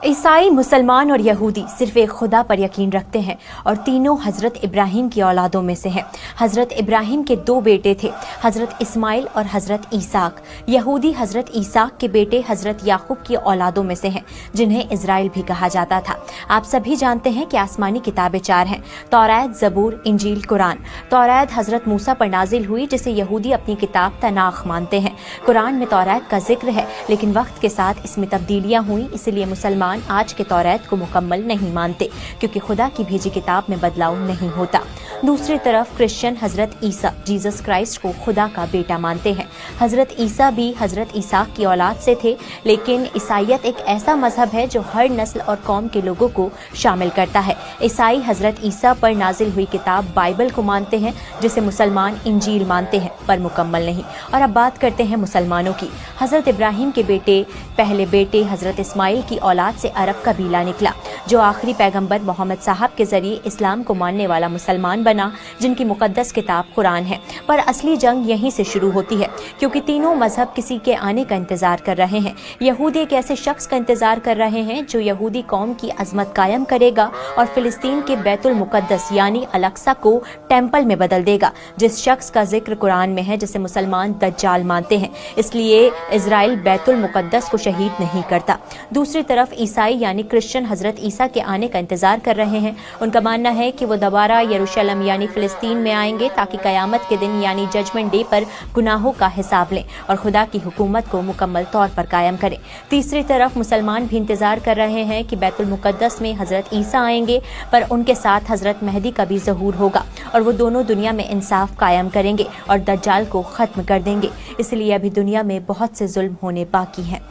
ईसाई, मुसलमान और यहूदी सिर्फ एक खुदा पर यकीन रखते हैं और तीनों हज़रत इब्राहिम की औलादों में से हैं। हज़रत इब्राहिम के दो बेटे थे, हज़रत इस्माइल और हज़रत ईसाक। यहूदी हज़रत ईसाक के बेटे हज़रत याकूब की औलादों में से हैं, जिन्हें इज़राइल भी कहा जाता था। आप सभी जानते हैं कि आसमानी किताबें चार हैं: तौरात, ज़बूर, इंजील, कुरान। तौरात हज़रत मूसा पर नाजिल हुई, जिसे यहूदी अपनी किताब तनाख मानते हैं। कुरान में तौरात का जिक्र है, लेकिन वक्त के साथ इसमें तब्दीलियाँ हुई, इसलिए मुसलमान आज के तौरात को मुकम्मल नहीं मानते, क्योंकि खुदा की भेजी किताब में बदलाव नहीं होता। दूसरी तरफ क्रिश्चियन हज़रत ईसा, जीसस क्राइस्ट को खुदा का बेटा मानते हैं। हज़रत ईसा भी हज़रत ईसाक की औलाद से थे, लेकिन ईसाईयत एक ऐसा मजहब है जो हर नस्ल और कौम के लोगों को शामिल करता है। ईसाई हज़रत ईसा पर नाजिल हुई किताब बाइबल को मानते हैं, जिसे मुसलमान इंजील मानते हैं, पर मुकम्मल नहीं। और अब बात करते हैं मुसलमानों की। हज़रत इब्राहिम के पहले बेटे हज़रत इस्माइल की औलाद से अरब कबीला निकला, जो आखिरी पैगंबर मोहम्मद साहब के जरिए इस्लाम को मानने वाला मुसलमान बना, जिनकी मुकद्दस किताब कुरान है। पर असली जंग यहीं से शुरू होती है, क्योंकि तीनों मजहब किसी के आने का इंतजार कर रहे हैं। यहूदी एक ऐसे शख्स का इंतजार कर रहे हैं जो यहूदी कौम की अजमत कायम करेगा और फिलिस्तीन के बैतुल मुकद्दस यानी अल-अक्सा को टेम्पल में बदल देगा, जिस शख्स का जिक्र कुरान में है, जिसे मुसलमान दज्जाल मानते हैं। इसलिए इजराइल बैतुल मुकद्दस को शहीद नहीं करता। दूसरी तरफ ईसाई यानी क्रिश्चियन हज़रत ईसा के आने का इंतजार कर रहे हैं। उनका मानना है कि वो दोबारा यरूशलेम यानी फिलिस्तीन में आएंगे, ताकि क़यामत के दिन यानी जजमेंट डे पर गुनाहों का हिसाब लें और खुदा की हुकूमत को मुकम्मल तौर पर कायम करें। तीसरी तरफ मुसलमान भी इंतजार कर रहे हैं कि बैतुल मुकद्दस में हज़रत ईसा आएंगे, पर उनके साथ हज़रत मेहदी का भी ज़हूर होगा और वो दोनों दुनिया में इंसाफ कायम करेंगे और दज्जाल को ख़त्म कर देंगे। इसलिए अभी दुनिया में बहुत से जुल्म होने बाकी हैं।